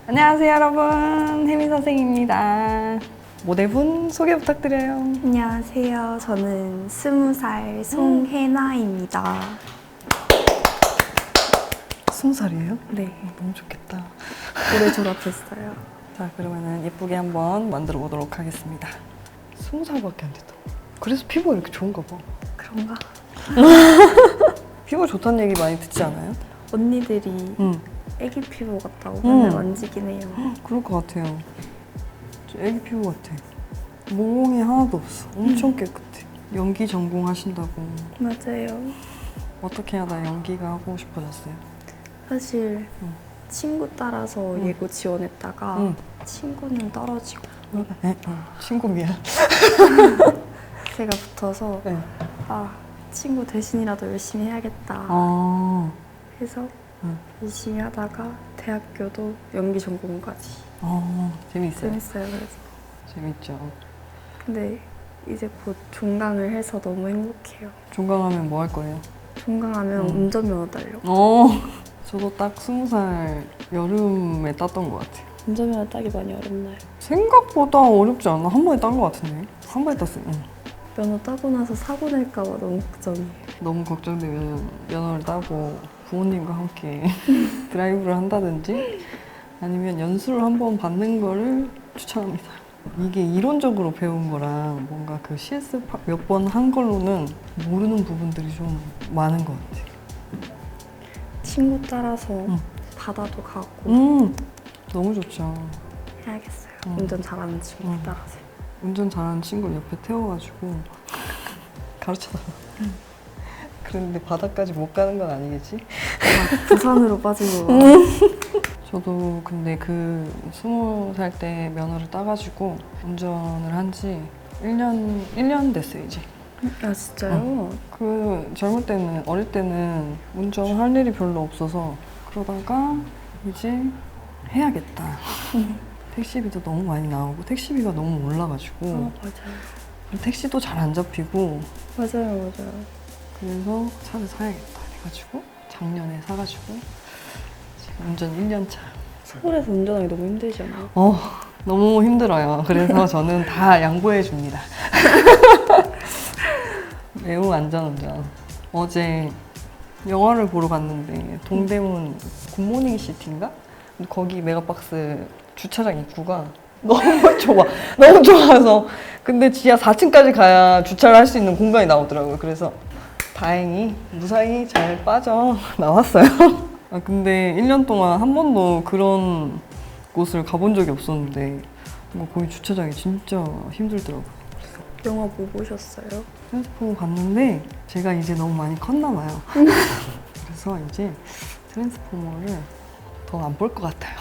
안녕하세요 여러분, 혜민 선생입니다. 모델분 소개 부탁드려요. 안녕하세요. 저는 20살 송혜나입니다. 20살이에요? 네, 너무 좋겠다. 올해 졸업했어요. 자, 그러면은 예쁘게 한번 만들어 보도록 하겠습니다. 20살밖에 안 됐다. 그래서 피부가 이렇게 좋은가 봐. 그런가? 피부가 좋다는 얘기 많이 듣지 않아요? 언니들이 응. 애기 피부 같다고 맨날 만지긴 해요. 그럴 것 같아요. 저 애기 피부 같아. 모공이 하나도 없어. 엄청 깨끗해. 연기 전공하신다고. 맞아요. 어떻게 하다 연기가 하고 싶어졌어요? 사실 응. 친구 따라서 응. 예고 지원했다가 응. 친구는 떨어지고 친구 미안. 제가 붙어서 네. 친구 대신이라도 열심히 해야겠다 아, 해서 응. 열심히 하다가 대학교도 연기 전공까지. 재밌어요. 재밌어요. 그래서 재밌죠. 근데 이제 곧 종강을 해서 너무 행복해요. 종강하면 뭐 할 거예요? 종강하면 운전면허 따려. 저도 딱 20살 여름에 땄던 것 같아요. 운전면허 따기 많이 어렵나요? 생각보다 어렵지 않아. 한 번에 딴 것 같은데. 한 번에 땄어요. 응. 면허 따고 나서 사고 낼까 봐 너무 걱정이에요. 너무 걱정되면 면허를 따고 부모님과 함께 드라이브를 한다든지 아니면 연수를 한번 받는 거를 추천합니다. 이게 이론적으로 배운 거랑 뭔가 그 실습 몇 번 한 걸로는 모르는 부분들이 좀 많은 것 같아요. 친구 따라서 응. 바다도 가고 너무 좋죠. 해야겠어요. 응. 운전 잘하는 친구 응. 따라서. 운전 잘하는 친구를 옆에 태워가지고 가르쳐달라. 그런데 바다까지 못 가는 건 아니겠지? 부산으로 빠지고 저도 근데 그 20살 때 면허를 따가지고 운전을 한 지 1년 됐어요, 이제. 진짜요? 그 젊을 때는, 어릴 때는 운전할 일이 별로 없어서 그러다가 이제 해야겠다. 택시비도 너무 많이 나오고 택시비가 너무 올라가지고 맞아요. 택시도 잘 안 잡히고 맞아요. 그래서 차를 사야겠다 해가지고 작년에 사가지고 지금 운전 1년 차. 서울에서 운전하기 너무 힘들잖아요. 너무 힘들어요. 그래서 저는 다 양보해 줍니다. 매우 안전운전. 어제 영화를 보러 갔는데 동대문 굿모닝 시티인가? 근데 거기 메가박스 주차장 입구가 너무 좁아. 너무 좁아서 근데 지하 4층까지 가야 주차를 할 수 있는 공간이 나오더라고요. 그래서 다행히 무사히 잘 빠져 나왔어요. 근데 1년 동안 한 번도 그런 곳을 가본 적이 없었는데 거기 주차장이 진짜 힘들더라고요. 영화 뭐 보셨어요? 트랜스포머 봤는데 제가 이제 너무 많이 컸나 봐요. 그래서 이제 트랜스포머를 더 안 볼 것 같아요.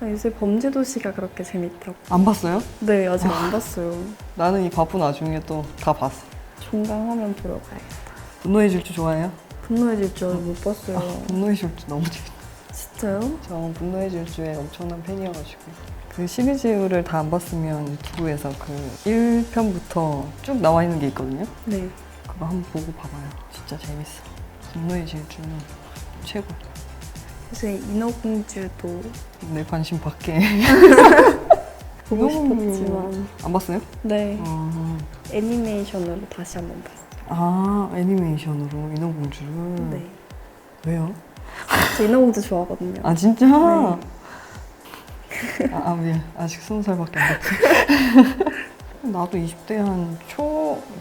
요새 범죄도시가 그렇게 재밌다고. 안 봤어요? 네, 아직 안 봤어요. 나는 이 바쁜 와중에 또 다 봤어. 종강하면 보러 가야겠다. 분노의 질주 좋아해요? 분노의 질주 못 봤어요. 분노의 질주 너무 재밌어. 진짜요? 저 분노의 질주의 엄청난 팬이어가지고 그 시리즈를 다 안 봤으면 유튜브에서 그 1편부터 쭉 나와 있는 게 있거든요. 네. 그거 한번 보고 봐봐요. 진짜 재밌어. 분노의 질주는 최고. 요새 인어공주도 내 관심 밖에. 보고 인어공주 싶었지만 안 봤어요? 네, 어. 애니메이션으로 다시 한번 봤어요. 애니메이션으로 인어공주를. 네. 왜요? 저 인어공주 좋아하거든요. 아 진짜? 네. 미안. 아직 20살밖에 안 됐지. 나도 20대 한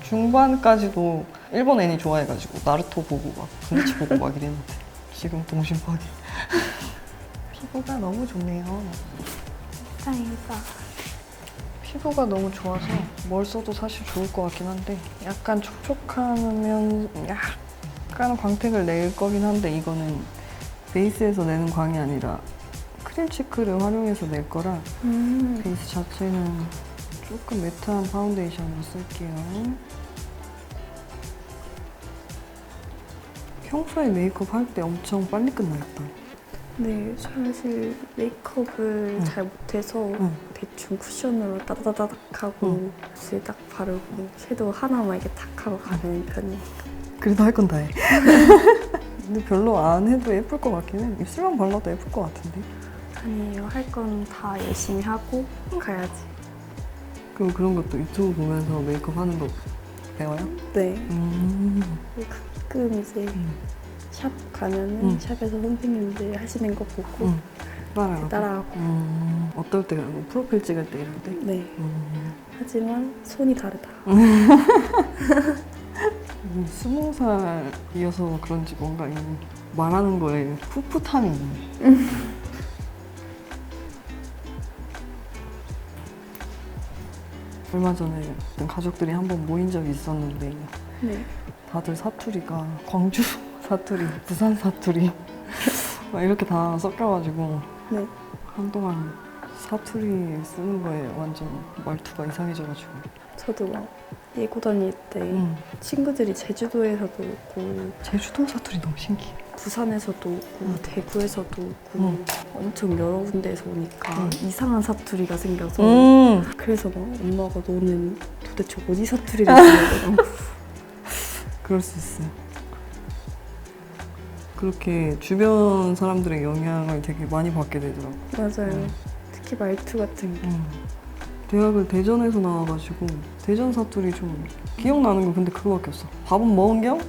중반까지도 일본 애니 좋아해가지고 나루토 보고 막 블리치 보고 막 이랬는데 지금 동심 파괴. 피부가 너무 좋네요. 다행이다. 피부가 너무 좋아서 뭘 써도 사실 좋을 것 같긴 한데 약간 촉촉하면 약간 광택을 낼 거긴 한데 이거는 베이스에서 내는 광이 아니라 크림 치크를 활용해서 낼 거라 베이스 자체는 조금 매트한 파운데이션으로 쓸게요. 평소에 메이크업 할 때 엄청 빨리 끝나겠다. 네, 사실 메이크업을 잘 못해서 대충 쿠션으로 따다다닥 하고 붓을 딱 바르고 섀도우 하나만 이렇게 탁 하고 가는 편이에요. 그래도 할 건 다 해. 근데 별로 안 해도 예쁠 것 같긴 해. 입술만 발라도 예쁠 것 같은데. 아니에요. 할 건 다 열심히 하고 가야지. 그럼 그런 것도 유튜브 보면서 메이크업 하는 거 배워요? 네. 음. 가끔 이제 샵 가면은 샵에서 선생님들 하시는 거 보고 따라하고? 따라하고. 어떨 때? 뭐 프로필 찍을 때 이럴 때? 네. 하지만 손이 다르다. 20살이어서 그런지 뭔가 이 말하는 거에 풋풋함이 있네. 얼마 전에 어떤 가족들이 한번 모인 적이 있었는데 네. 다들 사투리가 광주 사투리, 부산 사투리 막 이렇게 다 섞여가지고 네. 한동안 사투리 쓰는 거에 완전 말투가 이상해져가지고 저도 막 예고 다닐 때 친구들이 제주도에서도 오고 제주도 사투리 너무 신기해. 부산에서도 오고 대구에서도 오고 엄청 여러 군데에서 오니까 이상한 사투리가 생겨서 그래서 막 엄마가 너는 도대체 어디 사투리를 쓰는 거냐고. 그럴 수 있어요. 그렇게 주변 사람들의 영향을 되게 많이 받게 되더라고. 맞아요. 특히 말투 같은 게. 대학을 대전에서 나와가지고 대전 사투리 좀 기억나는 거 근데 그거밖에 없어. 밥은 먹은 겸?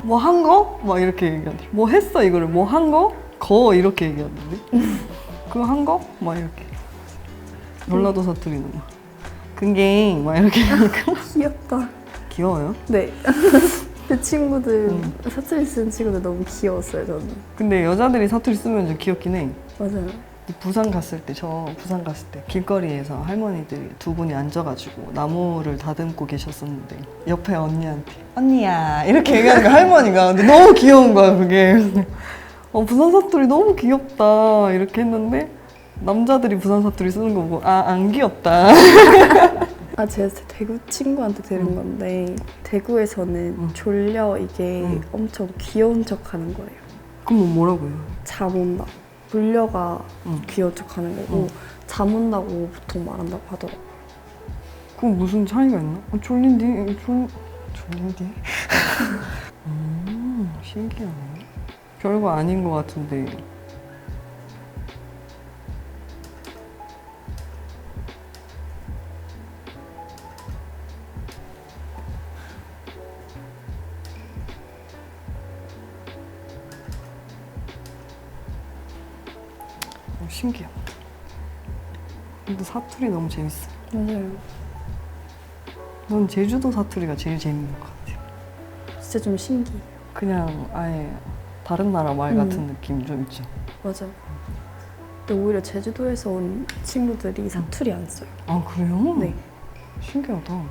뭐 한 거? 막 이렇게 얘기하는데 뭐 했어 이거를 뭐 한 거? 거 이렇게 얘기하는데 그거 한 거? 막 이렇게 전라도 사투리는 막 그게 막 이렇게 하니까 귀엽다. 귀여워요? 네. 그 친구들 사투리 쓰는 친구들 너무 귀여웠어요 저는. 근데 여자들이 사투리 쓰면 좀 귀엽긴 해. 맞아요. 부산 갔을 때, 저 부산 갔을 때 길거리에서 할머니들이 두 분이 앉아가지고 나무를 다듬고 계셨었는데 옆에 언니한테 언니야 이렇게 얘기하는 거 할머니가 근데 너무 귀여운 거야 그게. 그래서 부산 사투리 너무 귀엽다 이렇게 했는데 남자들이 부산 사투리 쓰는 거 보고 아 안 귀엽다. 아 제가 대구 친구한테 들은 건데 대구에서는 졸려 이게 엄청 귀여운 척하는 거예요. 그럼 뭐라고요? 잠 온다. 졸려가 귀여운 척하는 거고 잠 온다고 보통 말한다고 하더라고요. 그럼 무슨 차이가 있나? 졸린디? 졸린디? 신기하네. 별거 아닌 것 같은데. 신기해. 근데 사투리 너무 재밌어. 맞아요. 넌 제주도 사투리가 제일 재밌는 것 같아. 진짜 좀 신기해요. 그냥 아예 다른 나라 말 같은 느낌 좀 있죠. 맞아. 근데 오히려 제주도에서 온 친구들이 사투리 안 써요. 아 그래요? 네. 신기하다.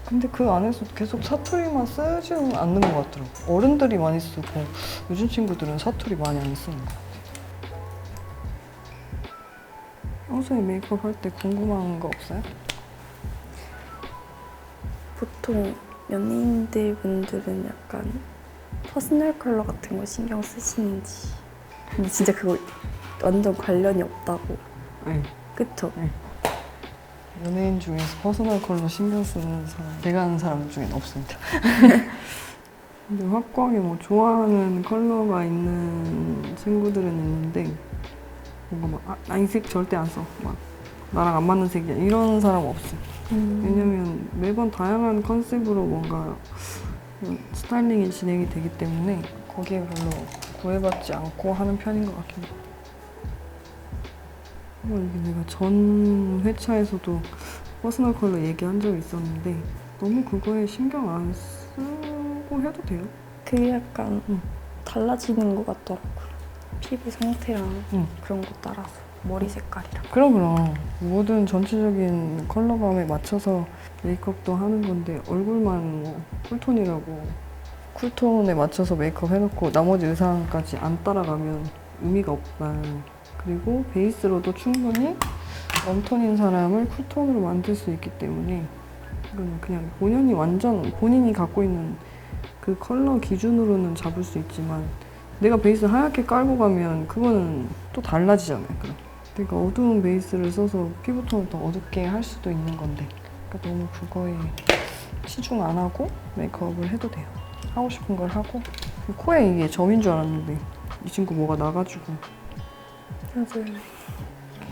근데 그 안에서 계속 사투리만 쓰지는 않는 것 같더라고. 어른들이 많이 쓰고 요즘 친구들은 사투리 많이 안 쓰는 것 같아. 평소에 메이크업 할 때 궁금한 거 없어요? 보통 연예인들 분들은 약간 퍼스널 컬러 같은 거 신경 쓰시는지. 근데 진짜 그거 완전 관련이 없다고. 네. 그쵸? 연예인 중에서 퍼스널 컬러 신경 쓰는 사람 제가 아는 사람 중엔 없습니다. 근데 확고하게 뭐 좋아하는 컬러가 있는 친구들은 있는데 뭔가 막 나 이 색 절대 안 써. 막 나랑 안 맞는 색이야. 이런 사람 없어. 왜냐면 매번 다양한 컨셉으로 뭔가 스타일링이 진행이 되기 때문에 거기에 별로 구애받지 않고 하는 편인 것 같긴 해. 이게 내가 전 회차에서도 퍼스널 컬러 얘기한 적이 있었는데 너무 그거에 신경 안 쓰고 해도 돼요. 그게 약간 달라지는 것 같더라고요. 피부 상태랑 그런 거 따라서 머리 색깔이랑. 그럼 모든 전체적인 컬러감에 맞춰서 메이크업도 하는 건데 얼굴만 뭐 쿨톤이라고 쿨톤에 맞춰서 메이크업 해놓고 나머지 의상까지 안 따라가면 의미가 없다. 그리고 베이스로도 충분히 웜톤인 사람을 쿨톤으로 만들 수 있기 때문에 이건 그냥 본연이 완전 본인이 갖고 있는 그 컬러 기준으로는 잡을 수 있지만 내가 베이스 하얗게 깔고 가면 그거는 또 달라지잖아요. 그럼. 그러니까 어두운 베이스를 써서 피부톤을 더 어둡게 할 수도 있는 건데 그러니까 너무 그거에 치중 안 하고 메이크업을 해도 돼요. 하고 싶은 걸 하고 코에 이게 점인 줄 알았는데 이 친구 뭐가 나가지고. 맞아요.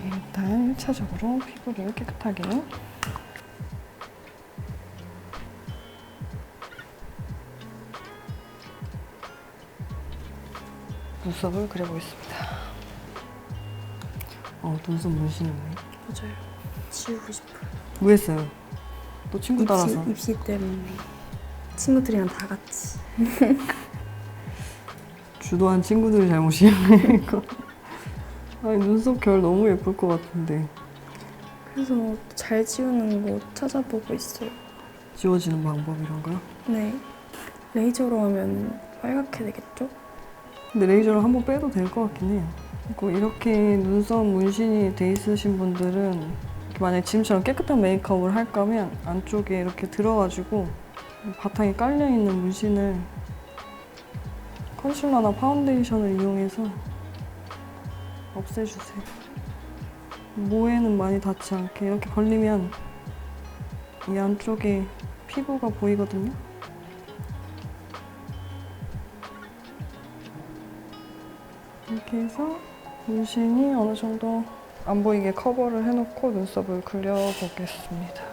일단 1차적으로 피부를 깨끗하게 눈썹을 그려보겠습니다. 눈썹 문신이네. 맞아요. 지우고 싶어요. 뭐 했어요? 또 친구 따라서? 입시 때문에. 친구들이랑 다 같이. 주도한 친구들이 잘못이야, 이거. 아니, 눈썹 결 너무 예쁠 것 같은데. 그래서 잘 지우는 거 찾아보고 있어요. 지워지는 방법 이런 거요? 네. 레이저로 하면 빨갛게 되겠죠? 근데 레이저로 한번 빼도 될 것 같긴 해요. 그리고 이렇게 눈썹 문신이 돼 있으신 분들은 만약에 지금처럼 깨끗한 메이크업을 할 거면 안쪽에 이렇게 들어가지고 바탕에 깔려있는 문신을 컨실러나 파운데이션을 이용해서 없애주세요. 모에는 많이 닿지 않게 이렇게 벌리면 이 안쪽에 피부가 보이거든요. 이렇게 해서 문신이 어느 정도 안 보이게 커버를 해놓고 눈썹을 그려보겠습니다.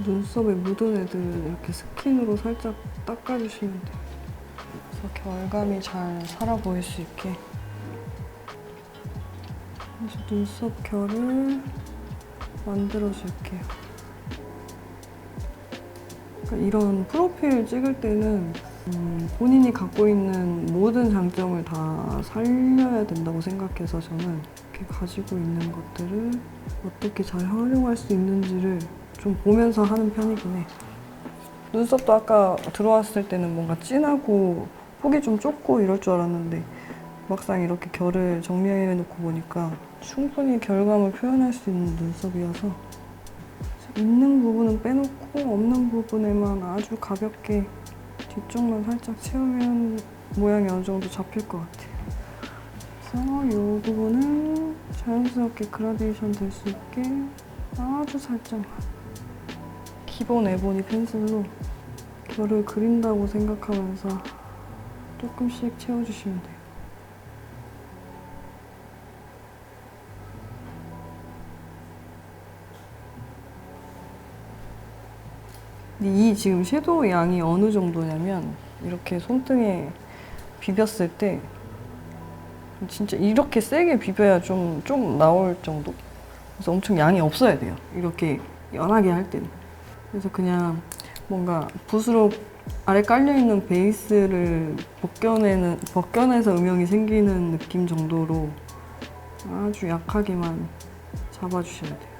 눈썹에 묻은 애들은 이렇게 스킨으로 살짝 닦아주시면 돼요. 그래서 결감이 잘 살아 보일 수 있게. 그래서 눈썹 결을 만들어줄게요. 그러니까 이런 프로필 찍을 때는 본인이 갖고 있는 모든 장점을 다 살려야 된다고 생각해서 저는 이렇게 가지고 있는 것들을 어떻게 잘 활용할 수 있는지를 좀 보면서 하는 편이긴 해. 눈썹도 아까 들어왔을 때는 뭔가 진하고 폭이 좀 좁고 이럴 줄 알았는데 막상 이렇게 결을 정리해 놓고 보니까 충분히 결감을 표현할 수 있는 눈썹이어서 있는 부분은 빼놓고 없는 부분에만 아주 가볍게 뒤쪽만 살짝 채우면 모양이 어느 정도 잡힐 것 같아요. 그래서 이 부분은 자연스럽게 그라데이션 될 수 있게 아주 살짝만 기본 에보니 펜슬로 결을 그린다고 생각하면서 조금씩 채워주시면 돼요. 이 지금 섀도우 양이 어느 정도냐면 이렇게 손등에 비볐을 때 진짜 이렇게 세게 비벼야 좀 나올 정도? 그래서 엄청 양이 없어야 돼요. 이렇게 연하게 할 때는. 그래서 그냥 뭔가 붓으로 아래 깔려있는 베이스를 벗겨내서 음영이 생기는 느낌 정도로 아주 약하게만 잡아주셔야 돼요.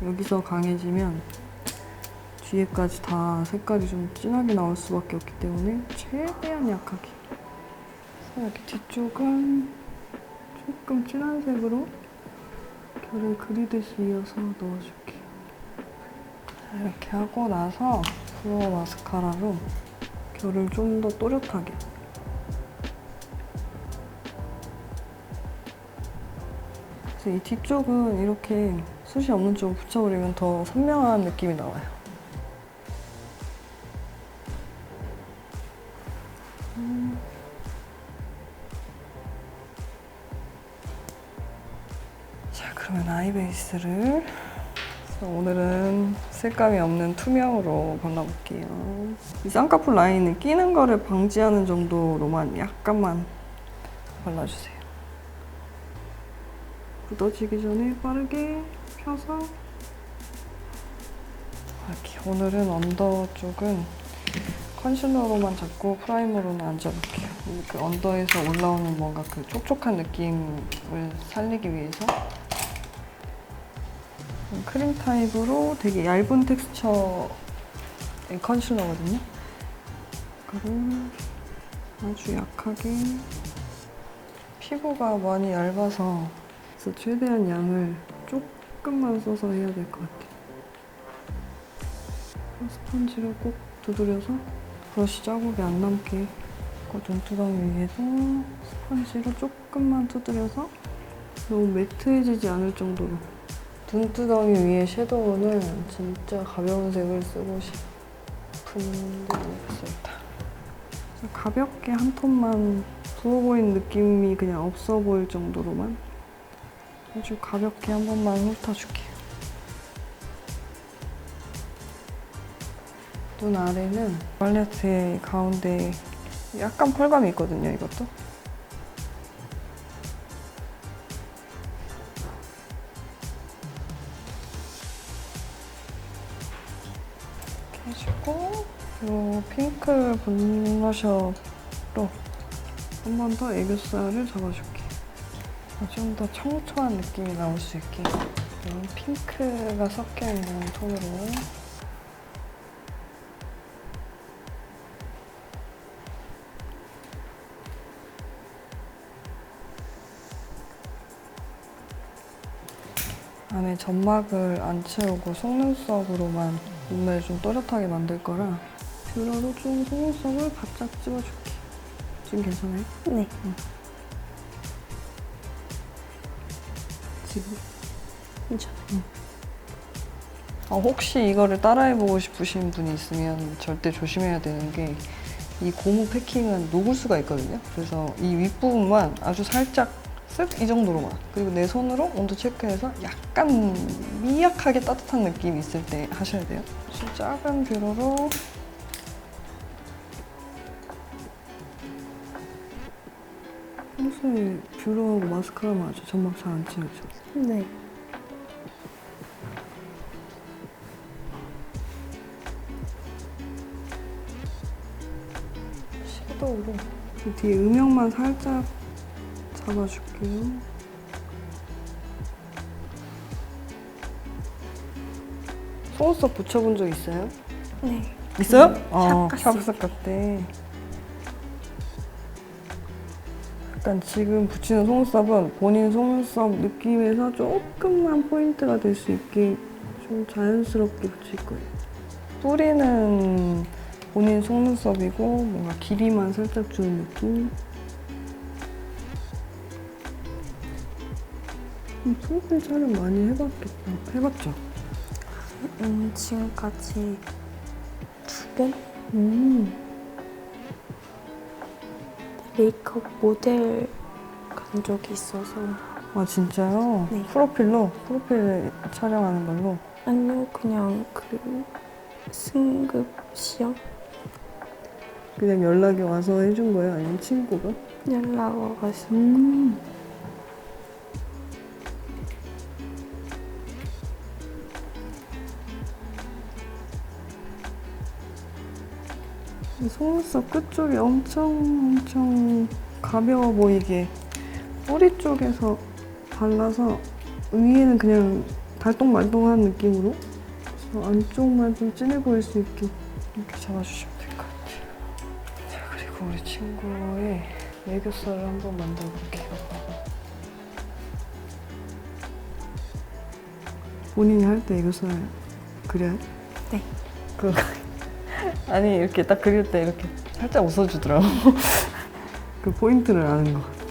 여기서 강해지면 뒤에까지 다 색깔이 좀 진하게 나올 수밖에 없기 때문에 최대한 약하게. 그래서 이렇게 뒤쪽은 조금 진한 색으로 결을 그리듯이 이어서 넣어줄게요. 자, 이렇게 하고 나서 브로우 마스카라로 결을 좀 더 또렷하게. 그래서 이 뒤쪽은 이렇게 숱이 없는 쪽을 붙여버리면 더 선명한 느낌이 나와요. 자, 그러면 아이 베이스를 오늘은 색감이 없는 투명으로 발라볼게요. 이 쌍꺼풀 라인은 끼는 거를 방지하는 정도로만 약간만 발라주세요. 굳어지기 전에 빠르게 펴서 이렇게. 오늘은 언더 쪽은 컨실러로만 잡고 프라이머로는 안 잡을게요. 그 언더에서 올라오는 뭔가 그 촉촉한 느낌을 살리기 위해서 크림 타입으로 되게 얇은 텍스처의 컨실러거든요. 그거를 아주 약하게, 피부가 많이 얇아서 그래서 최대한 양을 조금만 써서 해야 될 것 같아요. 스펀지를 꼭 두드려서 브러쉬 자국이 안 남게 눈두덩이 위에도 스펀지로 조금만 두드려서 너무 매트해지지 않을 정도로. 눈두덩이 위에 섀도우는 진짜 가벼운 색을 쓰고 싶은데 모르겠습니다. 가볍게 한 톤만 부어 보이는 느낌이 그냥 없어 보일 정도로만 아주 가볍게 한 번만 훑어줄게요. 눈 아래는 팔레트의 가운데 약간 펄감이 있거든요, 이것도. 이렇게 해주고 이 핑크 블러셔로 한 번 더 애교살을 잡아줄게. 좀 더 청초한 느낌이 나올 수 있게 이런 핑크가 섞여있는 톤으로 안에 점막을 안 채우고 속눈썹으로만 눈매를 좀 또렷하게 만들 거라 뷰러로 좀 속눈썹을 바짝 찍어줄게. 지금 괜찮아요? 네. 지금? 괜찮아요. 혹시 이거를 따라해보고 싶으신 분이 있으면 절대 조심해야 되는 게 이 고무 패킹은 녹을 수가 있거든요. 그래서 이 윗부분만 아주 살짝 쓱 이 정도로만, 그리고 내 손으로 온도 체크해서 약간 미약하게 따뜻한 느낌이 있을 때 하셔야 돼요. 아주 작은 뷰러로 평소에 뷰러하고 마스카라만 하죠. 점막 잘 안 채우죠. 네. 섀도우로 뒤에 음영만 살짝 잡아줄게요. 속눈썹 붙여본 적 있어요? 네. 있어요? 샵 샵 때. 약간 지금 붙이는 속눈썹은 본인 속눈썹 느낌에서 조금만 포인트가 될 수 있게 좀 자연스럽게 붙일 거예요. 뿌리는 본인 속눈썹이고 뭔가 길이만 살짝 주는 느낌. 프로필 촬영 많이 해봤겠다. 해봤죠? 지금까지 2번? 메이크업 모델 간 적이 있어서. 아 진짜요? 네. 프로필 촬영하는 걸로? 아니요, 그냥 그 승급 시험 그냥 연락이 와서 해준 거예요? 아니면 친구가? 연락 와가지고. 속눈썹 끝쪽이 엄청 가벼워 보이게 뿌리 쪽에서 발라서 위에는 그냥 달동말동한 느낌으로, 그래서 안쪽만 좀 진해 보일 수 있게 이렇게 잡아주시면 될 것 같아요. 자, 그리고 우리 친구의 애교살을 한번 만들어 볼게요. 본인이 할 때 애교살 그려요? 네. 아니 이렇게 딱 그릴 때 이렇게 살짝 웃어주더라고. 그 포인트를 아는 것 같아.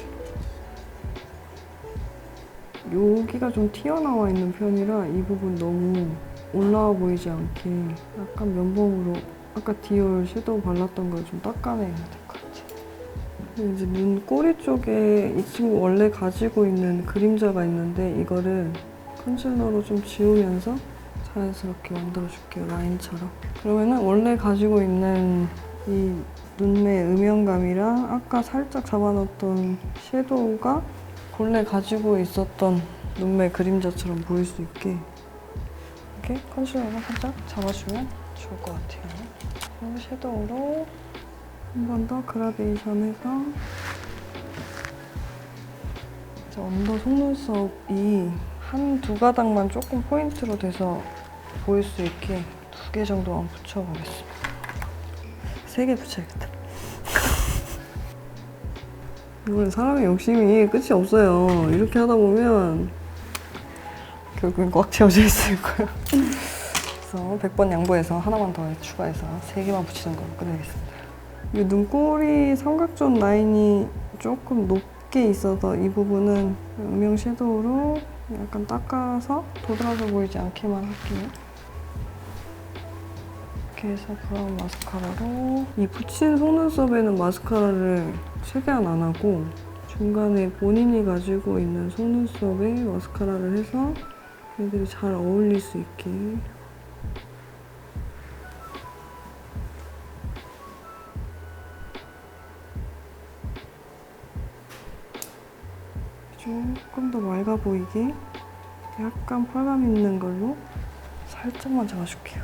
여기가 좀 튀어나와 있는 편이라 이 부분 너무 올라와 보이지 않게 약간 면봉으로 아까 디올 섀도우 발랐던 걸 좀 닦아내야 될 것 같아. 이제 눈 꼬리 쪽에 이 친구 원래 가지고 있는 그림자가 있는데 이거를 컨실러로 좀 지우면서 자연스럽게 만들어줄게요, 라인처럼. 그러면은 원래 가지고 있는 이 눈매 음영감이랑 아까 살짝 잡아놨던 섀도우가 본래 가지고 있었던 눈매 그림자처럼 보일 수 있게 이렇게 컨실러로 살짝 잡아주면 좋을 것 같아요. 그리고 섀도우로 한 번 더 그라데이션해서 이제 언더 속눈썹이 한두 가닥만 조금 포인트로 돼서 보일 수 있게 2개 정도만 붙여보겠습니다. 3개 붙여야겠다. 이번에 사람의 욕심이 끝이 없어요. 이렇게 하다 보면 결국엔 꽉 채워져 있을 거예요. 그래서 100번 양보해서 하나만 더 추가해서 3개만 붙이는 걸로 끝내겠습니다. 이 눈꼬리 삼각존 라인이 조금 높게 있어서 이 부분은 음영 섀도우로 약간 닦아서 도드라져 보이지 않게만 할게요. 이렇게 해서 브라운 마스카라로 이 붙인 속눈썹에는 마스카라를 최대한 안 하고 중간에 본인이 가지고 있는 속눈썹에 마스카라를 해서 얘들이 잘 어울릴 수 있게 조금 더 맑아 보이게 약간 펄감 있는 걸로 살짝만 잡아줄게요.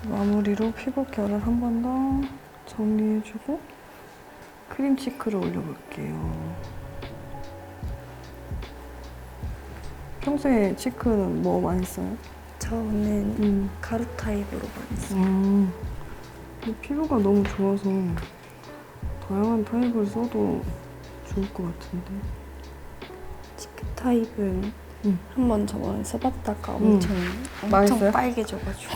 마무리로 피부 결을 한 번 더 정리해주고 크림 치크를 올려볼게요. 평소에 치크는 뭐 많이 써요? 저는 가루 타입으로 많이 써요. 근데 피부가 너무 좋아서 다양한 타입을 써도 좋을 것 같은데. 치크 타입은 한번 저번에 써봤다가 맛있어요? 엄청 빨개져가지고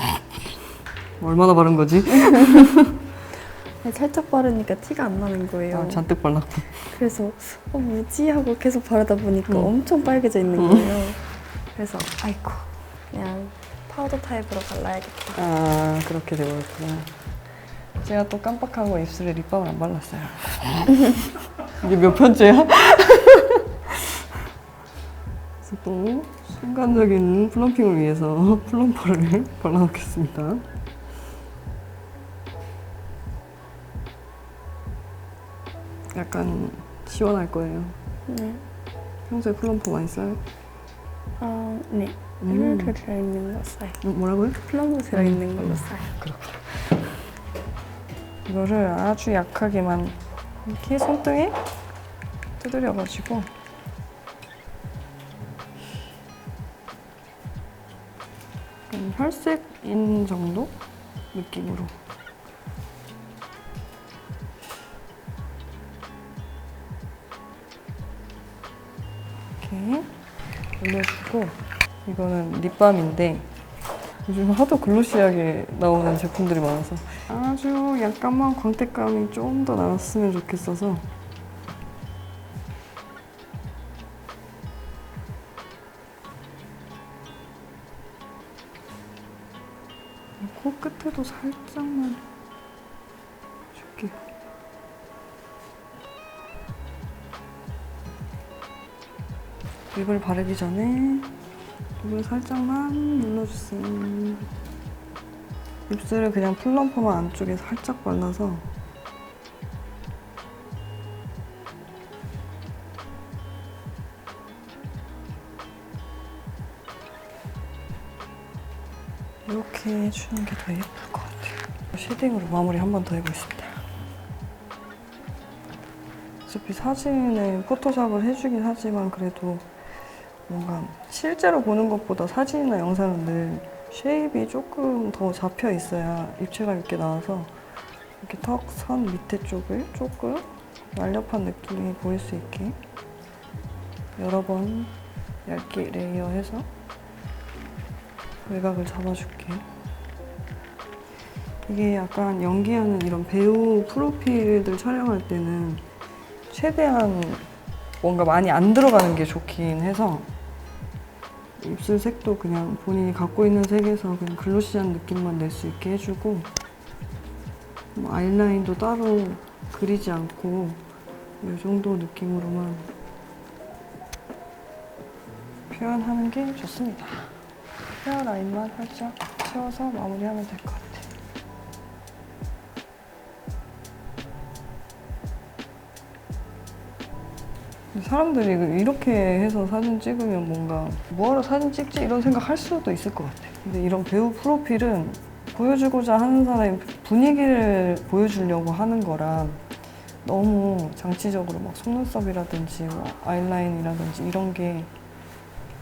얼마나 바른 거지? 살짝 바르니까 티가 안 나는 거예요. 아, 잔뜩 발랐고. 그래서 뭐지 하고 계속 바르다 보니까 엄청 빨개져 있는 거예요. 그래서 아이고 그냥 파우더 타입으로 발라야겠다. 아, 그렇게 되버렸구나. 제가 또 깜빡하고 입술에 립밤을 안 발랐어요. 이게 몇 편째야? 그래서 또 순간적인 플럼핑을 위해서 플럼퍼를 발라놓겠습니다. 약간 시원할 거예요. 네. 평소에 플럼퍼 많이 써요? 네. 플럼프 들어있는 거 써요. 뭐라고요? 플럼프 들어있는 걸로 써요. 이거를 아주 약하게만 이렇게 손등에 두드려가지고 혈색인 정도 느낌으로 이렇게 올려주고, 이거는 립밤인데 요즘 하도 글로시하게 나오는 제품들이 많아서 아주 약간만 광택감이 좀 더 나왔으면 좋겠어서 코끝에도 살짝만 줄게요. 립을 바르기 전에 입을 살짝만 눌러주세요. 입술을 그냥 플럼퍼만 안쪽에 살짝 발라서 이렇게 해주는 게 더 예쁠 것 같아요. 쉐딩으로 마무리 한 번 더 해보겠습니다. 어차피 사진에 포토샵을 해주긴 하지만 그래도 뭔가 실제로 보는 것보다 사진이나 영상은 늘 쉐입이 조금 더 잡혀 있어야 입체감 있게 나와서 이렇게 턱 선 밑에 쪽을 조금 날렵한 느낌이 보일 수 있게 여러 번 얇게 레이어해서 외곽을 잡아줄게요. 이게 약간 연기하는 이런 배우 프로필들 촬영할 때는 최대한 뭔가 많이 안 들어가는 게 좋긴 해서 입술 색도 그냥 본인이 갖고 있는 색에서 그냥 글로시한 느낌만 낼 수 있게 해주고, 뭐 아이라인도 따로 그리지 않고 이 정도 느낌으로만 표현하는 게 좋습니다. 헤어라인만 살짝 채워서 마무리하면 될 것 같아요. 사람들이 이렇게 해서 사진 찍으면 뭔가 뭐하러 사진 찍지? 이런 생각 할 수도 있을 것 같아요. 근데 이런 배우 프로필은 보여주고자 하는 사람의 분위기를 보여주려고 하는 거라 너무 장치적으로 막 속눈썹이라든지 뭐 아이라인이라든지 이런 게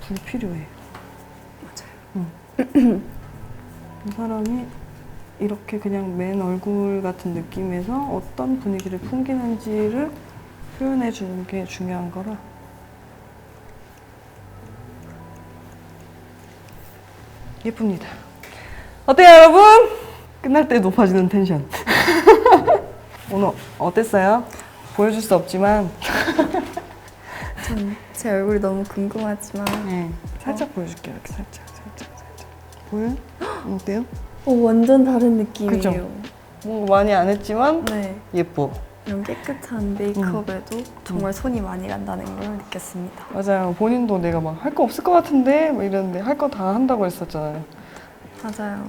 불필요해요. 맞아요. 이 사람이 이렇게 그냥 맨 얼굴 같은 느낌에서 어떤 분위기를 풍기는지를 표현해 주는 게 중요한 거라 예쁩니다. 어때요, 여러분? 끝날 때 높아지는 텐션. 오늘 어땠어요? 보여줄 수 없지만 전 제 얼굴이 너무 궁금하지만 네, 살짝 보여줄게요. 이렇게 살짝. 보여요? 어때요? 완전 다른 느낌이에요. 그죠? 뭐 많이 안 했지만 네. 예뻐. 이런 깨끗한 메이크업에도 정말 손이 많이 간다는 걸 느꼈습니다. 맞아요. 본인도 내가 막 할 거 없을 것 같은데 막 이랬는데 할 거 다 한다고 했었잖아요. 맞아요.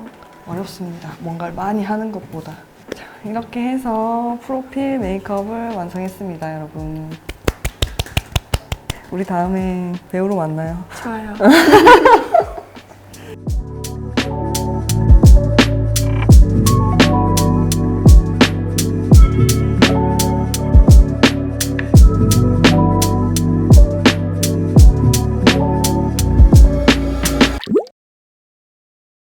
어렵습니다. 뭔가를 많이 하는 것보다. 자, 이렇게 해서 프로필 메이크업을 완성했습니다, 여러분. 우리 다음에 배우로 만나요. 좋아요.